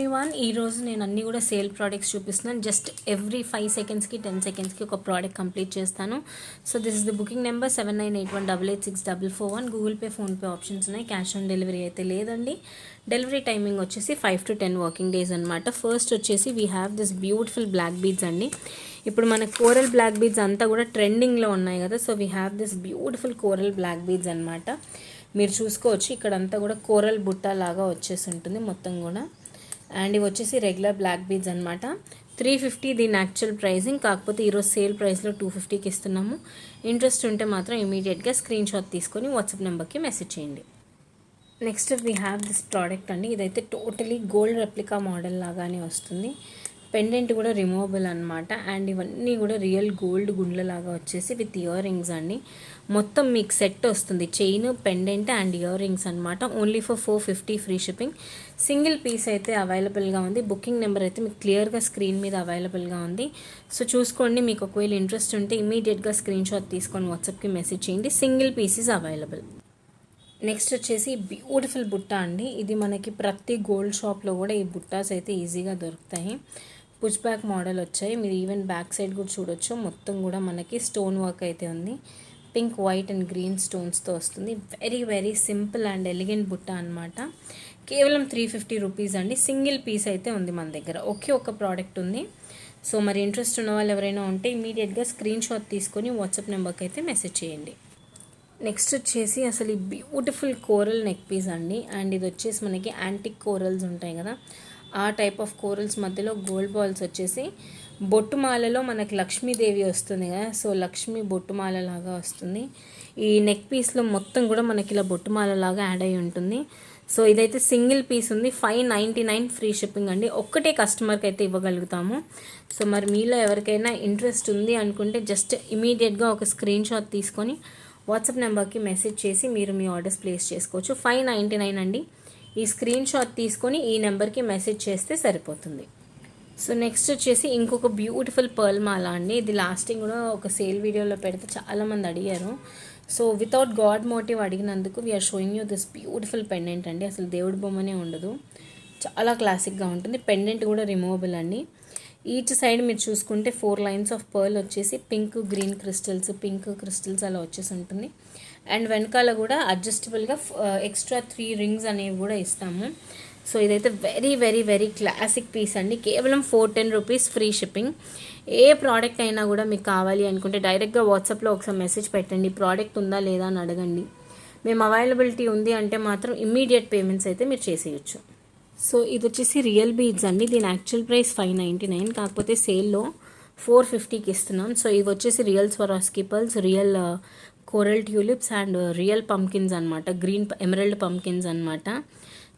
One ఈరోజు నేను అన్నీ కూడా సేల్ ప్రోడక్ట్స్ చూపిస్తున్నాను. జస్ట్ ఎవ్రీ 5 సెకండ్స్కి 10 సెకండ్స్కి ఒక ప్రోడక్ట్ కంప్లీట్ చేస్తాను. So this is the booking number 7981886441. Google Pay, PhonePe options ఉన్నాయి. క్యాష్ ఆన్ డెలివరీ అయితే లేదండి. డెలివరీ టైమింగ్ వచ్చేసి 5 to 10 వర్కింగ్ డేస్ అనమాట. ఫస్ట్ వచ్చేసి we have this beautiful black beads అండి. ఇప్పుడు మన కోరల్ బ్లాక్ బీడ్స్ అంతా కూడా ట్రెండింగ్లో ఉన్నాయి కదా. So we have this beautiful coral black beads అనమాట. మీరు చూసుకోవచ్చు ఇక్కడంతా కూడా కోరల్ బుట్ట లాగా వచ్చేసి ఉంటుంది మొత్తం కూడా. అండ్ ఇవి వచ్చేసి రెగ్యులర్ బ్లాక్ బీడ్స్ అనమాట. 350 దీని యాక్చువల్ ప్రైజింగ్, కాకపోతే ఈరోజు సేల్ ప్రైస్లో 250కి ఇస్తున్నాము. ఇంట్రెస్ట్ ఉంటే మాత్రం ఇమీడియట్గా స్క్రీన్ షాట్ తీసుకొని వాట్సాప్ నెంబర్కి మెసేజ్ చేయండి. Next we have this product అండి. ఇదైతే టోటలీ గోల్డ్ రెప్లికా మోడల్ లాగానే వస్తుంది. పెండెంట్ కూడా రిమూవబుల్ అనమాట. అండ్ ఇవన్నీ కూడా రియల్ గోల్డ్ గుండ్లలాగా వచ్చేసి విత్ ఇయర్ రింగ్స్ అండి. మొత్తం మీకు సెట్ వస్తుంది, chain, pendant and earrings అనమాట. Only for 450 free shipping. Single piece అయితే అవైలబుల్గా ఉంది. బుకింగ్ నెంబర్ అయితే మీకు క్లియర్గా స్క్రీన్ మీద అవైలబుల్గా ఉంది. సో చూసుకోండి, మీకు ఒకవేళ ఇంట్రెస్ట్ ఉంటే ఇమీడియట్గా స్క్రీన్ షాట్ తీసుకొని వాట్సాప్కి మెసేజ్ చేయండి. Single piece is available. Next వచ్చేసి బ్యూటిఫుల్ బుట్ట అండి. ఇది మనకి ప్రతి గోల్డ్ షాప్లో కూడా ఈ బుట్టాస్ అయితే ఈజీగా దొరుకుతాయి. పుష్ బ్యాక్ మోడల్ వచ్చాయి. మీరు ఈవెన్ బ్యాక్ సైడ్ కూడా చూడొచ్చు. మొత్తం కూడా మనకి స్టోన్ వర్క్ అయితే ఉంది. పింక్, వైట్ అండ్ గ్రీన్ స్టోన్స్తో వస్తుంది. Very very simple and elegant బుట్ట అనమాట. కేవలం 350 రూపీస్ అండి. సింగిల్ పీస్ అయితే ఉంది మన దగ్గర. ఒకే ఒక ప్రోడక్ట్ ఉంది. సో మరి ఇంట్రెస్ట్ ఉన్న వాళ్ళు ఎవరైనా ఉంటే ఇమీడియట్గా స్క్రీన్ షాట్ తీసుకొని వాట్సాప్ నెంబర్కి అయితే మెసేజ్ చేయండి. నెక్స్ట్ వచ్చేసి అసలు ఈ బ్యూటిఫుల్ కోరల్ నెక్ పీస్ అండి. అండ్ ఇది వచ్చేసి మనకి యాంటిక్ కోరల్స్ ఉంటాయి కదా, ఆ టైప్ ఆఫ్ కోరల్స్ మధ్యలో గోల్డ్ బాల్స్ వచ్చేసి బొట్టుమాలలో మనకి లక్ష్మీదేవి వస్తుంది కదా. సో లక్ష్మీ బొట్టుమాల లాగా వస్తుంది. ఈ నెక్ పీస్లో మొత్తం కూడా మనకి ఇలా బొట్టుమాల లాగా యాడ్ అయి ఉంటుంది. సో ఇదైతే సింగిల్ పీస్ ఉంది. 599 ఫ్రీ షిప్పింగ్ అండి. ఒక్కటే కస్టమర్కి అయితే ఇవ్వగలుగుతాము. సో మరి మీలో ఎవరికైనా ఇంట్రెస్ట్ ఉంది అనుకుంటే జస్ట్ ఇమీడియట్గా ఒక స్క్రీన్ షాట్ తీసుకొని వాట్సాప్ నెంబర్కి మెసేజ్ చేసి మీరు మీ ఆర్డర్స్ ప్లేస్ చేసుకోవచ్చు. 599 అండి. ఈ స్క్రీన్ షాట్ తీసుకొని ఈ నెంబర్కి మెసేజ్ చేస్తే సరిపోతుంది. సో నెక్స్ట్ వచ్చేసి ఇంకొక బ్యూటిఫుల్ పర్ల్ మాల అండి. ఇది లాస్టింగ్ కూడా ఒక సేల్ వీడియోలో పెడితే చాలామంది అడిగారు. సో వితౌట్ గాడ్ మోటివ్ అడిగినందుకు we are showing you this beautiful pendant అండి. అసలు దేవుడి బొమ్మనే ఉండదు, చాలా క్లాసిక్గా ఉంటుంది. పెండెంట్ కూడా రిమూవబుల్ అండి. ఈచ్ సైడ్ మీరు చూసుకుంటే 4 లైన్స్ ఆఫ్ పర్ల్ వచ్చేసి pink, green crystals, pink crystals అలా వచ్చేసి ఉంటుంది. అండ్ వెనకాల కూడా అడ్జస్టబుల్గా ఎక్స్ట్రా 3 రింగ్స్ అనేవి కూడా ఇస్తాము. సో ఇదైతే very very very classic piece అండి. కేవలం 410 రూపీస్ ఫ్రీ షిప్పింగ్. ఏ ప్రోడక్ట్ అయినా కూడా మీకు కావాలి అనుకుంటే డైరెక్ట్గా వాట్సాప్లో ఒకసారి మెసేజ్ పెట్టండి, ప్రోడక్ట్ ఉందా లేదా అని అడగండి. మేము అవైలబిలిటీ ఉంది అంటే మాత్రం ఇమ్మీడియట్ పేమెంట్స్ అయితే మీరు చేసేయచ్చు. సో ఇది వచ్చేసి రియల్ బీడ్స్ అండి. దీని యాక్చువల్ ప్రైస్ 599, కాకపోతే సేల్లో 450కి ఇస్తున్నాం. సో ఇవి వచ్చేసి real స్వరాస్కీ pearls, real coral tulips and real pumpkins అనమాట. గ్రీన్ ఎమరల్డ్ పంకిన్స్ అనమాట.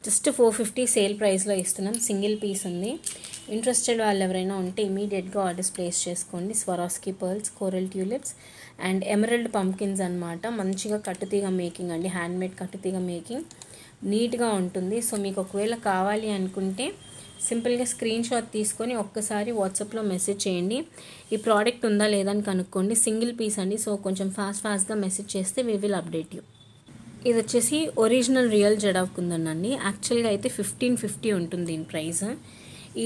జస్ట్ 450 సేల్ ప్రైస్లో ఇస్తున్నాం. సింగిల్ పీస్ ఉంది. ఇంట్రెస్టెడ్ వాళ్ళు ఎవరైనా ఉంటే ఇమీడియట్గా ఆర్డర్స్ ప్లేస్ చేసుకోండి. స్వరాస్కీ pearls, coral tulips and emerald pumpkins అనమాట. మంచిగా కట్టుతీగ మేకింగ్ అండి, హ్యాండ్మేడ్ కట్టుతీగ మేకింగ్, నీట్గా ఉంటుంది. సో మీకు ఒకవేళ కావాలి అనుకుంటే సింపుల్గా స్క్రీన్ షాట్ తీసుకొని ఒక్కసారి వాట్సాప్లో మెసేజ్ చేయండి. ఈ ప్రోడక్ట్ ఉందా లేదా అని కనుక్కోండి. సింగిల్ పీస్ అండి. సో కొంచెం ఫాస్ట్గా మెసేజ్ చేస్తే వీ విల్ అప్డేట్ యూ. ఇది వచ్చేసి ఒరిజినల్ రియల్ జడావ్ కుందన్ అండి. యాక్చువల్గా అయితే 1550 ఉంటుంది దీని ప్రైస్.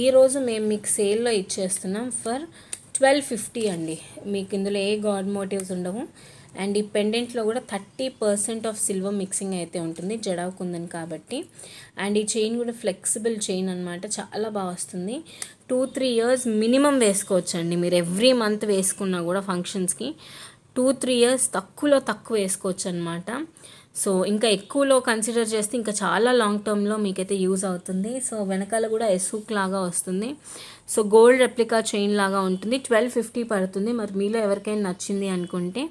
ఈరోజు మేము మీకు సేల్లో ఇచ్చేస్తున్నాం ఫర్ 1250 అండి. మీకు ఇందులో ఏ గాడ్ మోటివ్స్ ఉండవు. అండ్ ఈ పెండెంట్లో కూడా 30% ఆఫ్ సిల్వర్ మిక్సింగ్ అయితే ఉంటుంది, జడావ్ కుందన్ కాబట్టి. అండ్ ఈ చైన్ కూడా ఫ్లెక్సిబుల్ చైన్ అనమాట, చాలా బాగా వస్తుంది. 2-3 ఇయర్స్ మినిమం వేసుకోవచ్చు అండి. మీరు ఎవ్రీ మంత్ వేసుకున్నా కూడా ఫంక్షన్స్కి 2-3 ఇయర్స్ తక్కువ వేసుకోవచ్చు అనమాట. సో ఇంకా ఎక్కువలో కన్సిడర్ చేస్తే ఇంకా చాలా లాంగ్ టర్మ్లో మీకైతే యూజ్ అవుతుంది. సో వెనకాల కూడా ఎస్హుక్ లాగా వస్తుంది. సో గోల్డ్ రెప్లికా చైన్ లాగా ఉంటుంది. 1250 పడుతుంది. మరి మీలో ఎవరికైనా నచ్చింది అనుకుంటే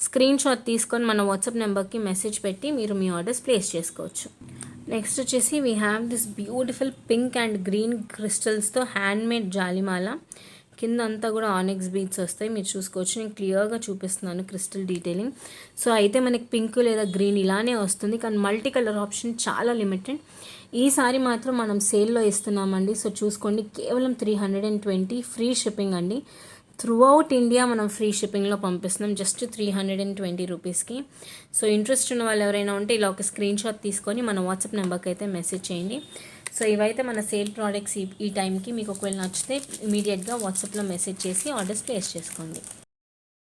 స్క్రీన్ షాట్ తీసుకొని మన వాట్సాప్ నెంబర్కి మెసేజ్ పెట్టి మీరు మీ ఆర్డర్స్ ప్లేస్ చేసుకోవచ్చు. నెక్స్ట్ వచ్చేసి we have this beautiful pink and green క్రిస్టల్స్తో హ్యాండ్మేడ్ జాలిమాల. కింద అంతా కూడా ఆనెక్స్ బీడ్స్ వస్తాయి, మీరు చూసుకోవచ్చు. నేను క్లియర్గా చూపిస్తున్నాను క్రిస్టల్ డీటెయిలింగ్. సో అయితే మనకి పింక్ లేదా గ్రీన్ ఇలానే వస్తుంది, కానీ మల్టీ కలర్ ఆప్షన్ చాలా లిమిటెడ్. ఈసారి మాత్రం మనం సేల్లో ఇస్తున్నామండి. సో చూసుకోండి, కేవలం 320 ఫ్రీ షిప్పింగ్ అండి. త్రూ అవుట్ ఇండియా మనం ఫ్రీ షిప్పింగ్లో పంపిస్తున్నాం జస్ట్ 320 రూపీస్కి. సో ఇంట్రెస్ట్ ఉన్న వాళ్ళు ఎవరైనా ఉంటే ఇలా ఒక స్క్రీన్ షాట్ తీసుకొని మన వాట్సాప్ నెంబర్కి అయితే మెసేజ్ చేయండి. సో ఇవైతే మన సేల్ ప్రోడక్ట్స్ ఈ టైంకి. మీకు ఒకవేళ నచ్చితే ఇమీడియట్గా వాట్సాప్లో మెసేజ్ చేసి ఆర్డర్స్ ప్లేస్ చేసుకోండి.